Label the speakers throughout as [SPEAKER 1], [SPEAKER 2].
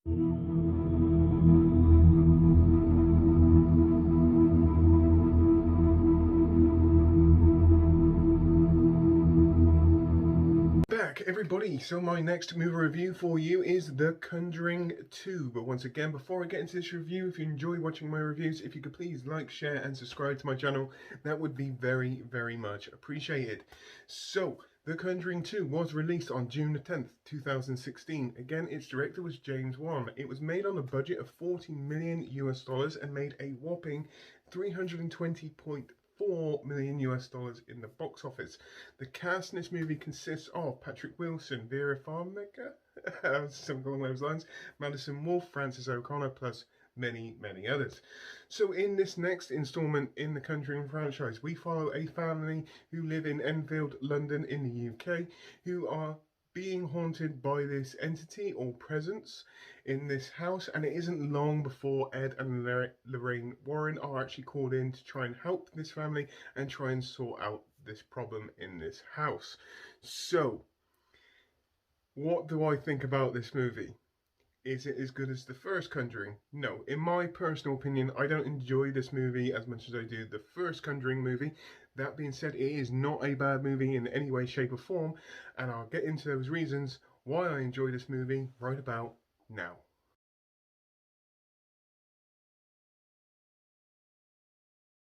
[SPEAKER 1] Back everybody, so my next movie review for you is The Conjuring 2. But once again, before I get into this review, if you enjoy watching my reviews, if you could please like, share and subscribe to my channel, that would be very, very much appreciated. So, The Conjuring 2 was released on June the 10th, 2016. Again, its director was James Wan. It was made on a budget of 40 million US dollars and made a whopping 320.4 million US dollars in the box office. The cast in this movie consists of Patrick Wilson, Vera Farmiga, something along those lines, Madison Wolfe, Frances O'Connor, plus many, many others. So in this next installment in the Conjuring franchise, we follow a family who live in Enfield, London in the UK, who are being haunted by this entity or presence in this house, and it isn't long before Ed and Lorraine Warren are actually called in to try and help this family and try and sort out this problem in this house. So, what do I think about this movie? Is it as good as the first Conjuring? No. In my personal opinion, I don't enjoy this movie as much as I do the first Conjuring movie. That being said, it is not a bad movie in any way, shape or form, and I'll get into those reasons why I enjoy this movie right about now.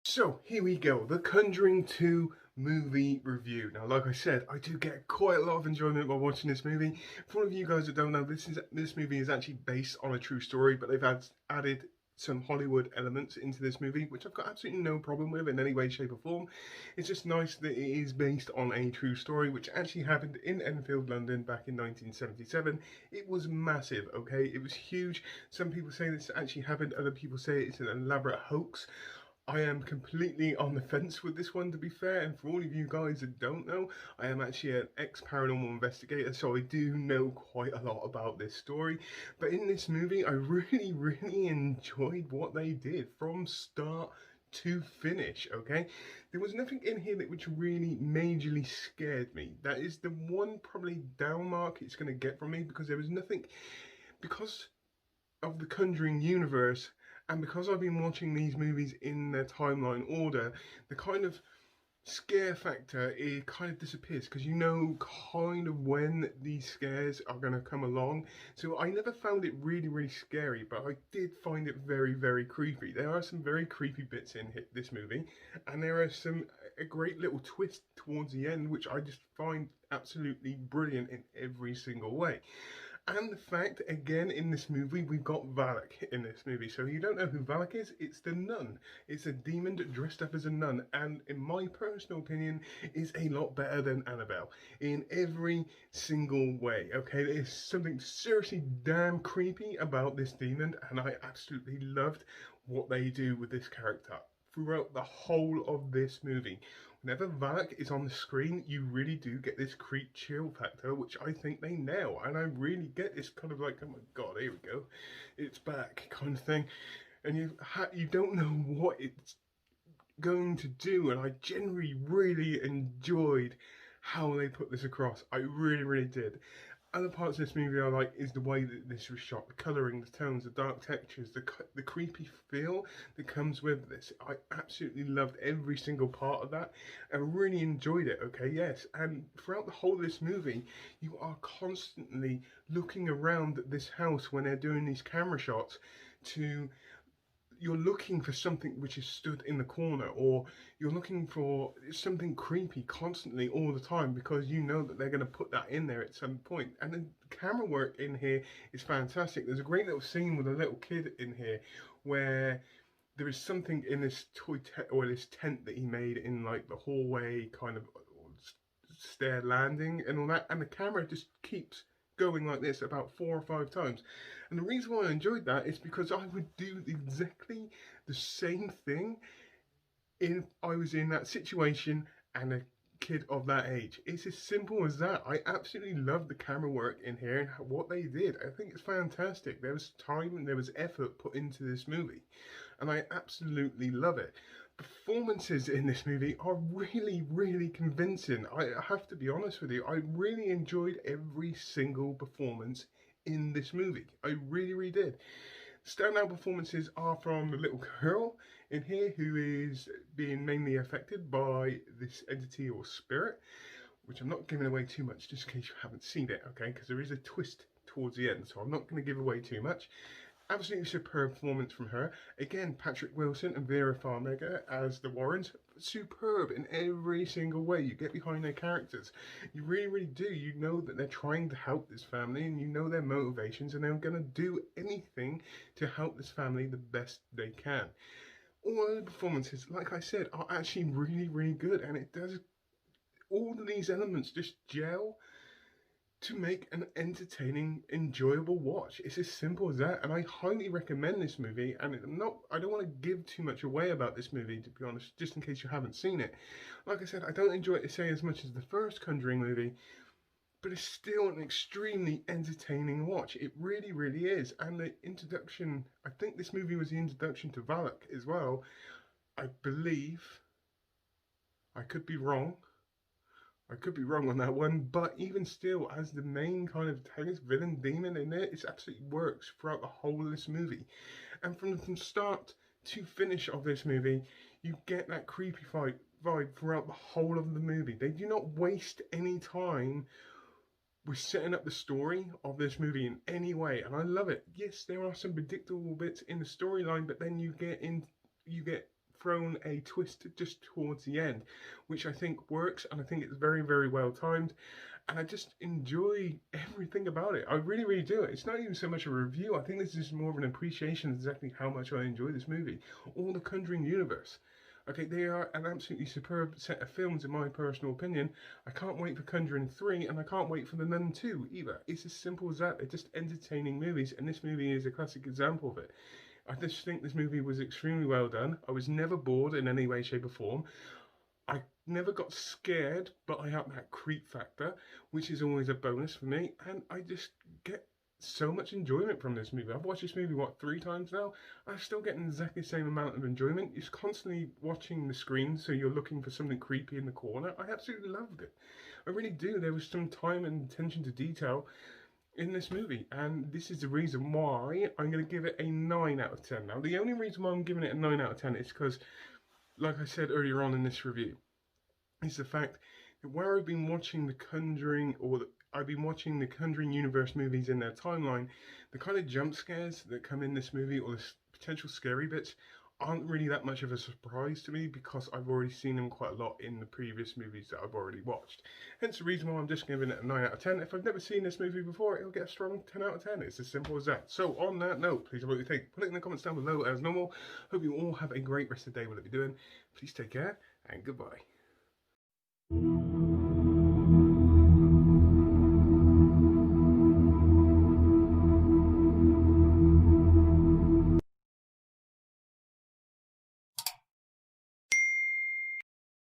[SPEAKER 1] So here we go, The Conjuring 2 movie review. Now, like I said, I do get quite a lot of enjoyment while watching this movie. For all of you guys that don't know, this movie is actually based on a true story, but they've added some Hollywood elements into this movie, which I've got absolutely no problem with in any way, shape or form. It's just nice that it is based on a true story, which actually happened in Enfield, London back in 1977. It was massive, okay? It was huge. Some people say this actually happened, other people say it's an elaborate hoax. I am completely on the fence with this one, to be fair, and for all of you guys that don't know, I am actually an ex-paranormal investigator, so I do know quite a lot about this story. But in this movie, I really, really enjoyed what they did from start to finish, okay? There was nothing in here that which really majorly scared me. That is the one probably down mark it's going to get from me, because there was nothing, because of the Conjuring universe, and because I've been watching these movies in their timeline order, the kind of scare factor, it kind of disappears, because you know kind of when these scares are going to come along. So I never found it really, really scary, but I did find it very, very creepy. There are some very creepy bits in this movie, and there are a great little twist towards the end, which I just find absolutely brilliant in every single way. And the fact, again, in this movie, we've got Valak in this movie. So you don't know who Valak is? It's the nun. It's a demon dressed up as a nun. And in my personal opinion, is a lot better than Annabelle in every single way. Okay, there is something seriously damn creepy about this demon. And I absolutely loved what they do with this character throughout the whole of this movie. Whenever Valak is on the screen, you really do get this creep chill factor, which I think they nail. And I really get this kind of like, oh my god, here we go, it's back kind of thing. And you don't know what it's going to do. And I generally really enjoyed how they put this across. I really, really did. Other parts of this movie I like is the way that this was shot, the colouring, the tones, the dark textures, the creepy feel that comes with this. I absolutely loved every single part of that and really enjoyed it, okay, yes. And throughout the whole of this movie, you are constantly looking around this house when they're doing these camera shots to... You're looking for something which is stood in the corner, or you're looking for something creepy constantly all the time, because you know that they're going to put that in there at some point. And the camera work in here is fantastic. There's a great little scene with a little kid in here where there is something in this toy or this tent that he made in like the hallway kind of stair landing and all that, and the camera just keeps going like this about 4 or 5 times. And the reason why I enjoyed that is because I would do exactly the same thing if I was in that situation and a kid of that age. It's as simple as that. I absolutely love the camera work in here and what they did. I think it's fantastic. There was time and there was effort put into this movie, and I absolutely love it. Performances in this movie are really, really convincing. I have to be honest with you, I really enjoyed every single performance in this movie. I really, really did. Standout performances are from the little girl in here who is being mainly affected by this entity or spirit, which I'm not giving away too much just in case you haven't seen it, okay? Because there is a twist towards the end, so I'm not going to give away too much. Absolutely superb performance from her. Again, Patrick Wilson and Vera Farmiga as the Warrens. Superb in every single way. You get behind their characters. You really, really do. You know that they're trying to help this family and you know their motivations and they're going to do anything to help this family the best they can. All of the performances, like I said, are actually really, really good and it does all of these elements just gel to make an entertaining, enjoyable watch. It's as simple as that, and I highly recommend this movie. And I don't want to give too much away about this movie, to be honest, just in case you haven't seen it. Like I said, I don't enjoy it to say as much as the first Conjuring movie, but it's still an extremely entertaining watch. It really, really is. And the introduction, I think this movie was the introduction to Valak as well. I believe, I could be wrong. I could be wrong on that one, but even still, as the main kind of antagonist, villain, demon in there, it absolutely works throughout the whole of this movie. And from start to finish of this movie, you get that creepy vibe throughout the whole of the movie. They do not waste any time with setting up the story of this movie in any way, and I love it. Yes, there are some predictable bits in the storyline, but then you get thrown a twist just towards the end, which I think works, and I think it's very, very well timed, and I just enjoy everything about it. I really, really do. It's not even so much a review. I think this is more of an appreciation of exactly how much I enjoy this movie. All the Conjuring universe. Okay, they are an absolutely superb set of films in my personal opinion. I can't wait for Conjuring 3 and I can't wait for The Nun 2 either. It's as simple as that. They're just entertaining movies and this movie is a classic example of it. I just think this movie was extremely well done. I was never bored in any way, shape or form. I never got scared, but I have that creep factor, which is always a bonus for me. And I just get so much enjoyment from this movie. I've watched this movie, what, 3 times now? I'm still getting exactly the same amount of enjoyment. It's constantly watching the screen, so you're looking for something creepy in the corner. I absolutely loved it. I really do. There was some time and attention to detail in this movie, and this is the reason why I'm going to give it a 9 out of 10. Now, the only reason why I'm giving it a 9 out of 10 is because, like I said earlier on in this review, is the fact that where I've been watching the Conjuring, I've been watching the Conjuring universe movies in their timeline, the kind of jump scares that come in this movie, or the potential scary bits, aren't really that much of a surprise to me because I've already seen them quite a lot in the previous movies that I've already watched. Hence the reason why I'm just giving it a 9 out of 10. If I've never seen this movie before, it'll get a strong 10 out of 10. It's as simple as that. So on that note, please what you think. Put it in the comments down below as normal. Hope you all have a great rest of the day, whatever you're doing. Please take care and goodbye.